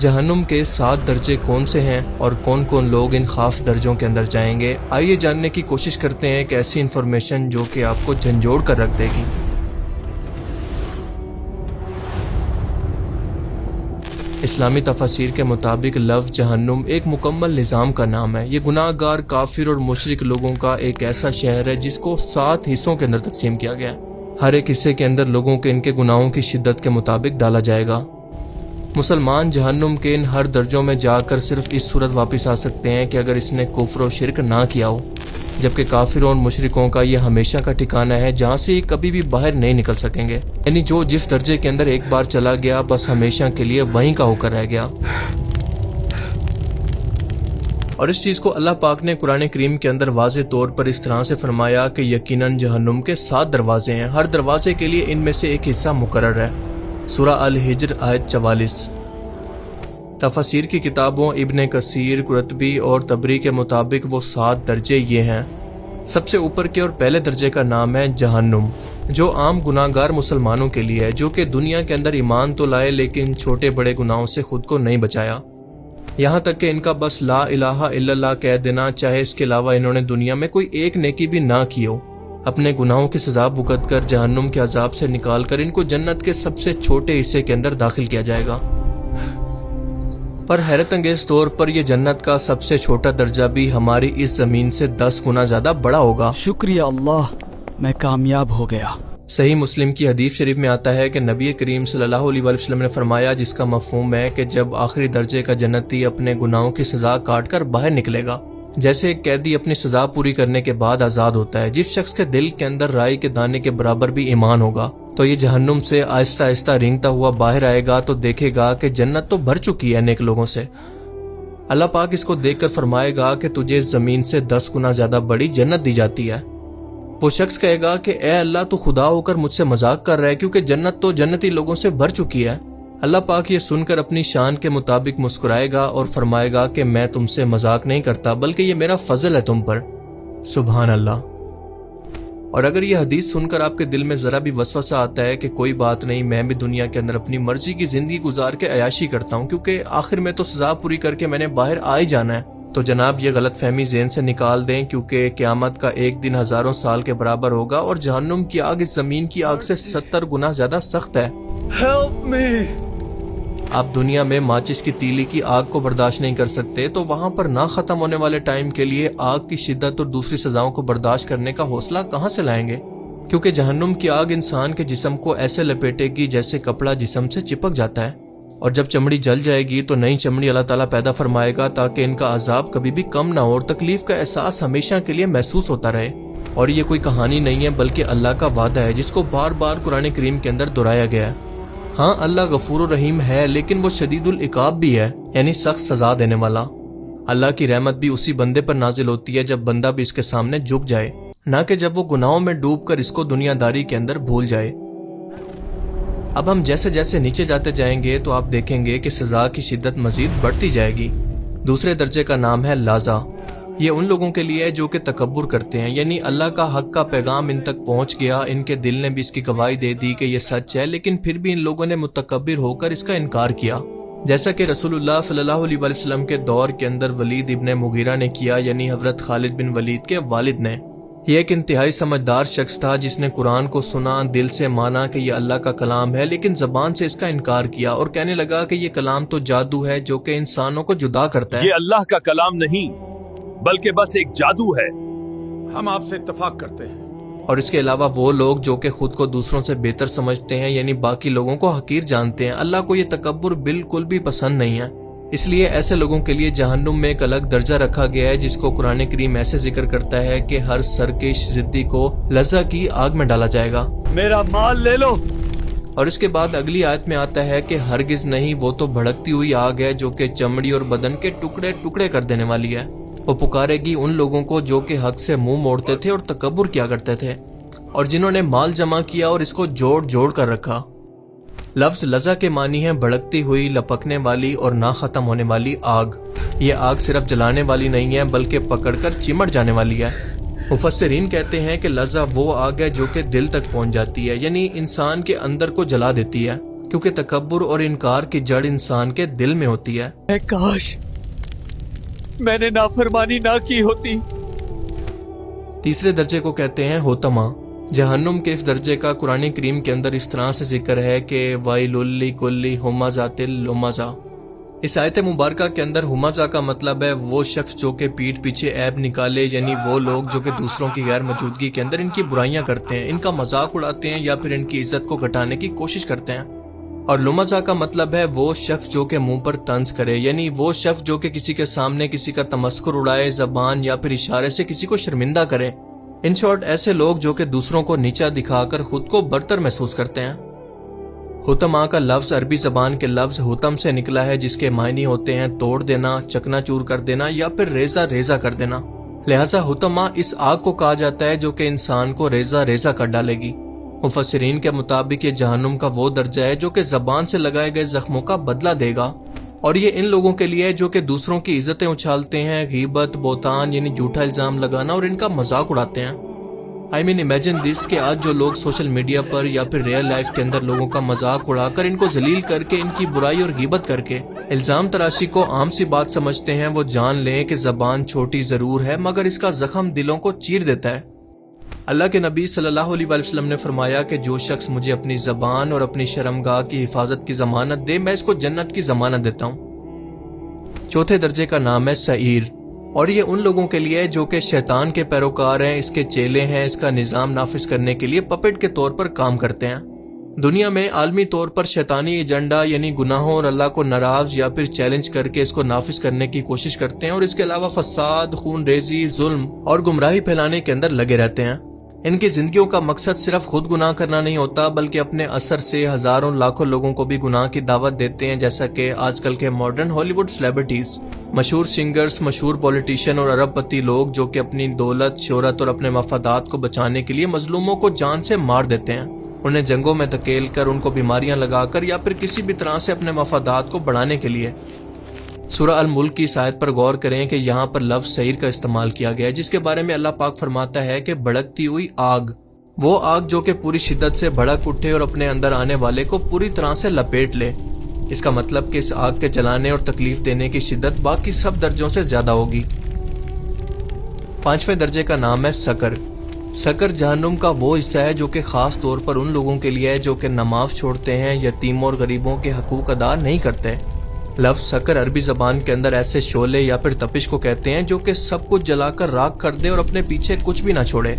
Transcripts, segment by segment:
جہنم کے 7 درجے کون سے ہیں اور کون کون لوگ ان خاص درجوں کے اندر جائیں گے، آئیے جاننے کی کوشش کرتے ہیں کہ ایسی انفارمیشن جو کہ آپ کو جھنجھوڑ کر رکھ دے گی۔ اسلامی تفاسیر کے مطابق لفظ جہنم ایک مکمل نظام کا نام ہے۔ یہ گناہ گار، کافر اور مشرک لوگوں کا ایک ایسا شہر ہے جس کو 7 حصوں کے اندر تقسیم کیا گیا ہے۔ ہر ایک حصے کے اندر لوگوں کے ان کے گناہوں کی شدت کے مطابق ڈالا جائے گا۔ مسلمان جہنم کے ان ہر درجوں میں جا کر صرف اس صورت واپس آ سکتے ہیں کہ اگر اس نے کفر و شرک نہ کیا ہو، جبکہ کافروں اور مشرکوں کا یہ ہمیشہ کا ٹھکانہ ہے جہاں سے یہ کبھی بھی باہر نہیں نکل سکیں گے، یعنی جو جس درجے کے اندر ایک بار چلا گیا بس ہمیشہ کے لیے وہیں کا ہو کر رہ گیا۔ اور اس چیز کو اللہ پاک نے قرآن کریم کے اندر واضح طور پر اس طرح سے فرمایا کہ یقیناً جہنم کے 7 دروازے ہیں، ہر دروازے کے لیے ان میں سے ایک حصہ مقرر ہے۔ سورہ الحجر آیت 44۔ تفاسیر کی کتابوں ابن کثیر، قرطبی اور طبری کے مطابق وہ 7 درجے یہ ہیں۔ سب سے اوپر کے اور پہلے درجے کا نام ہے جہنم، جو عام گناہ گار مسلمانوں کے لیے ہے، جو کہ دنیا کے اندر ایمان تو لائے لیکن چھوٹے بڑے گناہوں سے خود کو نہیں بچایا، یہاں تک کہ ان کا بس لا الہ الا اللہ کہہ دینا، چاہے اس کے علاوہ انہوں نے دنیا میں کوئی ایک نیکی بھی نہ کی ہو، اپنے گناہوں کی سزا بھگت کر جہنم کے عذاب سے نکال کر ان کو جنت کے سب سے چھوٹے حصے کے اندر داخل کیا جائے گا۔ پر حیرت انگیز طور پر یہ جنت کا سب سے چھوٹا درجہ بھی ہماری اس زمین سے 10 گنا زیادہ بڑا ہوگا۔ شکریہ اللہ، میں کامیاب ہو گیا۔ صحیح مسلم کی حدیث شریف میں آتا ہے کہ نبی کریم صلی اللہ علیہ وسلم نے فرمایا، جس کا مفہوم ہے کہ جب آخری درجے کا جنتی اپنے گناہوں کی سزا کاٹ کر باہر نکلے گا، جیسے ایک قیدی اپنی سزا پوری کرنے کے بعد آزاد ہوتا ہے، جس شخص کے دل کے اندر رائی کے دانے کے برابر بھی ایمان ہوگا تو یہ جہنم سے آہستہ آہستہ رینگتا ہوا باہر آئے گا تو دیکھے گا کہ جنت تو بھر چکی ہے نیک لوگوں سے۔ اللہ پاک اس کو دیکھ کر فرمائے گا کہ تجھے اس زمین سے 10 گنا زیادہ بڑی جنت دی جاتی ہے۔ وہ شخص کہے گا کہ اے اللہ، تو خدا ہو کر مجھ سے مذاق کر رہا ہے، کیونکہ جنت تو جنتی لوگوں سے بھر چکی ہے۔ اللہ پاک یہ سن کر اپنی شان کے مطابق مسکرائے گا اور فرمائے گا کہ میں تم سے مذاق نہیں کرتا، بلکہ یہ میرا فضل ہے تم پر۔ سبحان اللہ۔ اور اگر یہ حدیث سن کر آپ کے دل میں ذرا بھی وسوسہ آتا ہے کہ کوئی بات نہیں، میں بھی دنیا کے اندر اپنی مرضی کی زندگی گزار کے عیاشی کرتا ہوں، کیونکہ آخر میں تو سزا پوری کر کے میں نے باہر آ ہی جانا ہے، تو جناب یہ غلط فہمی ذہن سے نکال دیں، کیونکہ قیامت کا ایک دن ہزاروں سال کے برابر ہوگا اور جہنم کی آگ اس زمین کی آگ سے 70 گنا زیادہ سخت ہے۔ Help me! آپ دنیا میں ماچس کی تیلی کی آگ کو برداشت نہیں کر سکتے تو وہاں پر نہ ختم ہونے والے ٹائم کے لیے آگ کی شدت اور دوسری سزاؤں کو برداشت کرنے کا حوصلہ کہاں سے لائیں گے؟ کیونکہ جہنم کی آگ انسان کے جسم کو ایسے لپیٹے گی جیسے کپڑا جسم سے چپک جاتا ہے، اور جب چمڑی جل جائے گی تو نئی چمڑی اللہ تعالیٰ پیدا فرمائے گا تاکہ ان کا عذاب کبھی بھی کم نہ ہو اور تکلیف کا احساس ہمیشہ کے لیے محسوس ہوتا رہے۔ اور یہ کوئی کہانی نہیں ہے بلکہ اللہ کا وعدہ ہے جس کو بار بار قرآن کریم کے اندر دہرایا گیا ہے۔ ہاں، اللہ غفور و رحیم ہے لیکن وہ شدید العقاب بھی ہے، یعنی سخت سزا دینے والا۔ اللہ کی رحمت بھی اسی بندے پر نازل ہوتی ہے جب بندہ بھی اس کے سامنے جھک جائے، نہ کہ جب وہ گناہوں میں ڈوب کر اس کو دنیا داری کے اندر بھول جائے۔ اب ہم جیسے جیسے نیچے جاتے جائیں گے تو آپ دیکھیں گے کہ سزا کی شدت مزید بڑھتی جائے گی۔ دوسرے درجے کا نام ہے لازا۔ یہ ان لوگوں کے لیے ہے جو کہ تکبر کرتے ہیں، یعنی اللہ کا حق کا پیغام ان تک پہنچ گیا، ان کے دل نے بھی اس کی گواہی دے دی کہ یہ سچ ہے، لیکن پھر بھی ان لوگوں نے متکبر ہو کر اس کا انکار کیا، جیسا کہ رسول اللہ صلی اللہ علیہ وسلم کے دور کے اندر ولید ابن مغیرہ نے کیا، یعنی حضرت خالد بن ولید کے والد نے۔ یہ ایک انتہائی سمجھدار شخص تھا جس نے قرآن کو سنا، دل سے مانا کہ یہ اللہ کا کلام ہے، لیکن زبان سے اس کا انکار کیا اور کہنے لگا کہ یہ کلام تو جادو ہے جو کہ انسانوں کو جدا کرتا ہے۔ یہ اللہ کا کلام نہیں بلکہ بس ایک جادو ہے۔ ہم آپ سے اتفاق کرتے ہیں۔ اور اس کے علاوہ وہ لوگ جو کہ خود کو دوسروں سے بہتر سمجھتے ہیں، یعنی باقی لوگوں کو حقیر جانتے ہیں، اللہ کو یہ تکبر بالکل بھی پسند نہیں ہے۔ اس لیے ایسے لوگوں کے لیے جہنم میں ایک الگ درجہ رکھا گیا ہے جس کو قرآن کریم ایسے ذکر کرتا ہے کہ ہر سرکش ضدی کو لظہ کی آگ میں ڈالا جائے گا۔ میرا مال لے لو۔ اور اس کے بعد اگلی آیت میں آتا ہے کہ ہرگز نہیں، وہ تو بھڑکتی ہوئی آگ ہے جو کہ چمڑی اور بدن کے ٹکڑے ٹکڑے کر دینے والی ہے۔ وہ پکارے گی ان لوگوں کو جو کہ حق سے منہ موڑتے تھے اور تکبر کیا کرتے تھے، اور جنہوں نے مال جمع کیا اور اس کو جوڑ جوڑ کر رکھا۔ لفظ لظہ کے معنی ہے بھڑکتی ہوئی، لپکنے والی اور نہ ختم ہونے والی آگ۔ یہ آگ صرف جلانے والی نہیں ہے بلکہ پکڑ کر چمٹ جانے والی ہے۔ مفسرین کہتے ہیں کہ لظہ وہ آگ ہے جو کہ دل تک پہنچ جاتی ہے، یعنی انسان کے اندر کو جلا دیتی ہے، क्योंकि तकब्बुर और इनकार की जड़ इंसान के दिल में होती है। काश मैंने नाफरमानी ना की होती। तीसरे दर्जे को कहते हैं होतमा। जहन्नुम के इस दर्जे का कुरान करीम के अंदर इस तरह से जिक्र है कि वाइलुल लिकुल्ली हुमाज़ातिल लुमज़ा। इस आयत मुबारका के अंदर हुमाज़ा का मतलब है वो शख्स जो कि पीठ पीछे ऐब निकाले, यानी वो लोग जो कि दूसरों की गैर मौजूदगी के अंदर इनकी बुराइयां करते हैं, इनका मजाक उड़ाते हैं या फिर इनकी इज्जत को घटाने की कोशिश करते हैं। और लुमज़ा का मतलब है वो शख्स जो कि मुंह पर तंज करे, यानी वो शख्स जो कि किसी के सामने किसी का तमस्कुर उड़ाए, जबान या फिर इशारे से किसी को शर्मिंदा करे। इन शॉर्ट ऐसे लोग जो कि दूसरों को नीचा दिखाकर खुद को बरतर महसूस करते हैं। हुतमा का लफ्ज अरबी जबान के लफ्ज हुतम से निकला है, जिसके मायने होते हैं तोड़ देना, चकनाचूर कर देना या फिर रेजा रेजा कर देना। लिहाजा हुतमा इस आग को कहा जाता है जो कि इंसान को रेजा रेजा कर डालेगी। मुफस्सिरीन के मुताबिक ये जहन्नुम का वो दर्जा है जो कि जबान से लगाए गए जख्मों का बदला देगा, और ये इन लोगों के लिए है जो कि दूसरों की इज्जतें उछालते हैं, गीबत, बोतान यानी झूठा इल्जाम लगाना और इनका मजाक उड़ाते हैं। आई मीन इमेजिन दिस कि आज जो लोग सोशल मीडिया पर या फिर रियल लाइफ के अंदर लोगों का मजाक उड़ाकर, इनको जलील करके, इनकी बुराई और गीबत करके इल्जाम तराशी को आम सी बात समझते हैं, वो जान लें कि जबान छोटी जरूर है मगर इसका जख्म दिलों को चीर देता है। अल्लाह के नबी सल्लल्लाहु अलैहि वसल्लम ने फरमाया कि जो शख्स मुझे अपनी जबान और अपनी शर्मगाह की हिफाजत की जमानत दे, मैं इसको जन्नत की जमानत देता हूँ। चौथे दर्जे का नाम है सईर, और ये उन लोगों के लिए जो कि शैतान के पैरोकार हैं, इसके चेले हैं, इसका निज़ाम नाफिज करने के लिए पपेट के तौर पर काम करते हैं। दुनिया में आलमी तौर पर शैतानी एजेंडा यानी गुनाहों और अल्लाह को नाराज या फिर चैलेंज करके इसको नाफिज करने की कोशिश करते हैं, और इसके अलावा फसाद, खून रेजी, जुल्म और गुमराही फैलाने के अंदर लगे रहते हैं। इनकी जिंदगियों का मकसद सिर्फ खुद गुनाह करना नहीं होता, बल्कि अपने असर से हजारों लाखों लोगों को भी गुनाह की दावत देते हैं, जैसा कि आजकल के मॉडर्न हॉलीवुड सेलिब्रिटीज, मशहूर सिंगर्स, मशहूर पॉलिटिशियन और अरबपति लोग जो कि अपनी दौलत, शोहरत और अपने मफादात को बचाने के लिए मजलूमों को जान से मार देते हैं, उन्हें जंगों में धकेल कर, उनको बीमारियां लगाकर या फिर किसी भी तरह से अपने मफादात को बढ़ाने के लिए। सूरह अल मुल्क की इस आयत पर गौर करें कि यहाँ पर लफ्ज सईर का इस्तेमाल किया गया है, जिसके बारे में अल्लाह पाक फरमाता है कि भड़कती हुई आग, वो आग जो कि पूरी शिद्दत से भड़क उठे और अपने अंदर आने वाले को पूरी तरह से लपेट ले। इसका मतलब कि इस आग के जलाने और तकलीफ देने की शिद्दत बाकी सब दर्जों से ज्यादा होगी। पांचवें दर्जे का नाम है सकर। सकर जहन्नुम का वो हिस्सा है जो कि खास तौर पर उन लोगों के लिए है जो कि नमाज छोड़ते हैं, यतीमों और गरीबों के हकूक अदा नहीं करते। लफ्ज सकर अरबी जबान के अंदर ऐसे शोले या फिर तपिश को कहते हैं जो कि सब कुछ जलाकर राख कर दे और अपने पीछे कुछ भी ना छोड़े,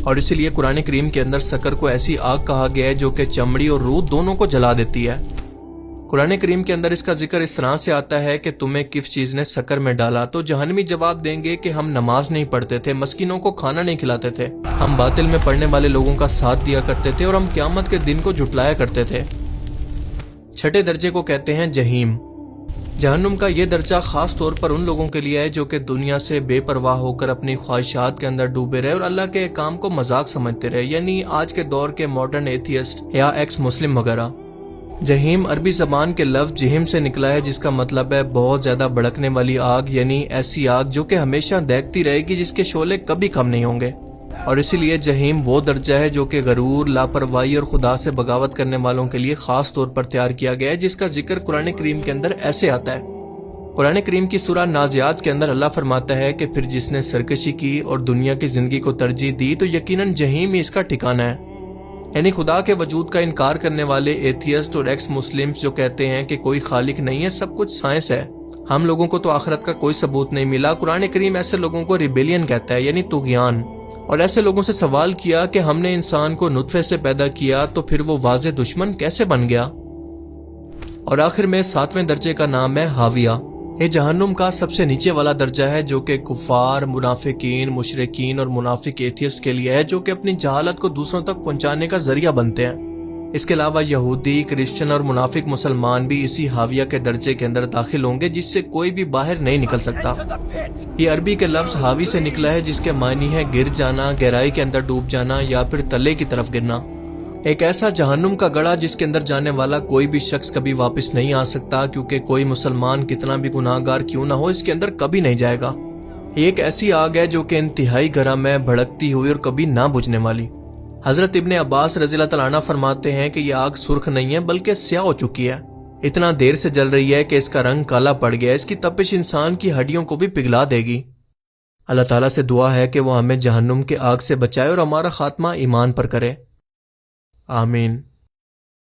और इसीलिए कुरान करीम के अंदर सकर को ऐसी आग कहा गया है जो कि चमड़ी और रूह दोनों को जला देती है। कुरान करीम के अंदर इसका जिक्र इस तरह से आता है कि तुम्हें किस चीज ने सकर में डाला, तो जहन्नमी जवाब देंगे कि हम नमाज नहीं पढ़ते थे, मस्कीनों को खाना नहीं खिलाते थे, हम बातिल में पढ़ने वाले लोगों का साथ दिया करते थे और हम क़यामत के दिन को झुटलाया करते थे। छठे दर्जे को कहते हैं जहीम। जहन्नुम का ये दर्जा खास तौर पर उन लोगों के लिए है जो कि दुनिया से बेपरवाह होकर अपनी ख्वाहिशात के अंदर डूबे रहे और अल्लाह के काम को मजाक समझते रहे, यानी आज के दौर के मॉडर्न एथियस्ट या एक्स मुस्लिम वगैरह। जहीम अरबी जबान के लफ्ज जहीम से निकला है, जिसका मतलब है बहुत ज्यादा भड़कने वाली आग, यानी ऐसी आग जो कि हमेशा दहकती रहेगी, जिसके शोले कभी कम नहीं होंगे। और इसीलिए जहीम वो दर्जा है जो कि गरूर, लापरवाही और खुदा से बगावत करने वालों के लिए खास तौर पर तैयार किया गया है, जिसका जिक्र कुरान करीम के अंदर ऐसे आता है। कुरान करीम की सूरह नाज़ियात के अंदर अल्लाह फरमाता है कि फिर जिसने सरकशी की और दुनिया की जिंदगी को तरजीह दी तो यकीनन जहीम ही इसका ठिकाना है। यानी खुदा के वजूद का इनकार करने वाले एथियस्ट और एक्स मुस्लिम्स जो कहते हैं कि कोई खालिक नहीं है, सब कुछ साइंस है, हम लोगों को तो आखिरत का कोई सबूत नहीं मिला, कुरान करीम ऐसे लोगों को रिबेलियन कहता है, यानी तुग़यान। और ऐसे लोगों से सवाल किया कि हमने इंसान को नुत्फे से पैदा किया तो फिर वो वाज़े दुश्मन कैसे बन गया। और आखिर में सातवें दर्जे का नाम है हाविया। ये जहन्नुम का सबसे नीचे वाला दर्जा है जो कि कुफार, मुनाफिकीन, मुशरिकीन और मुनाफिक एथियस्ट के लिए है, जो कि अपनी जहालत को दूसरों तक पहुंचाने का जरिया बनते हैं। इसके अलावा यहूदी, क्रिश्चियन और मुनाफिक मुसलमान भी इसी हाविया के दर्जे के अंदर दाखिल होंगे, जिससे कोई भी बाहर नहीं निकल सकता। ये अरबी के लफ्ज हावी से निकला है, जिसके मानी है गिर जाना, गहराई के अंदर डूब जाना या फिर तले की तरफ गिरना। एक ऐसा जहन्नुम का गड़ा जिसके अंदर जाने वाला कोई भी शख्स कभी वापस नहीं आ सकता, क्योंकि कोई मुसलमान कितना भी गुनाहगार क्यों ना हो इसके अंदर कभी नहीं जाएगा। एक ऐसी आग है जो कि इंतहाई गर्म है, भड़कती हुई और कभी ना बुझने वाली। حضرت ابن عباس رضی اللہ تعالیٰ عنہ فرماتے ہیں کہ یہ آگ سرخ نہیں ہے بلکہ سیاہ ہو چکی ہے، اتنا دیر سے جل رہی ہے کہ اس کا رنگ کالا پڑ گیا، اس کی تپش انسان کی ہڈیوں کو بھی پگھلا دے گی۔ اللہ تعالیٰ سے دعا ہے کہ وہ ہمیں جہنم کے آگ سے بچائے اور ہمارا خاتمہ ایمان پر کرے، آمین۔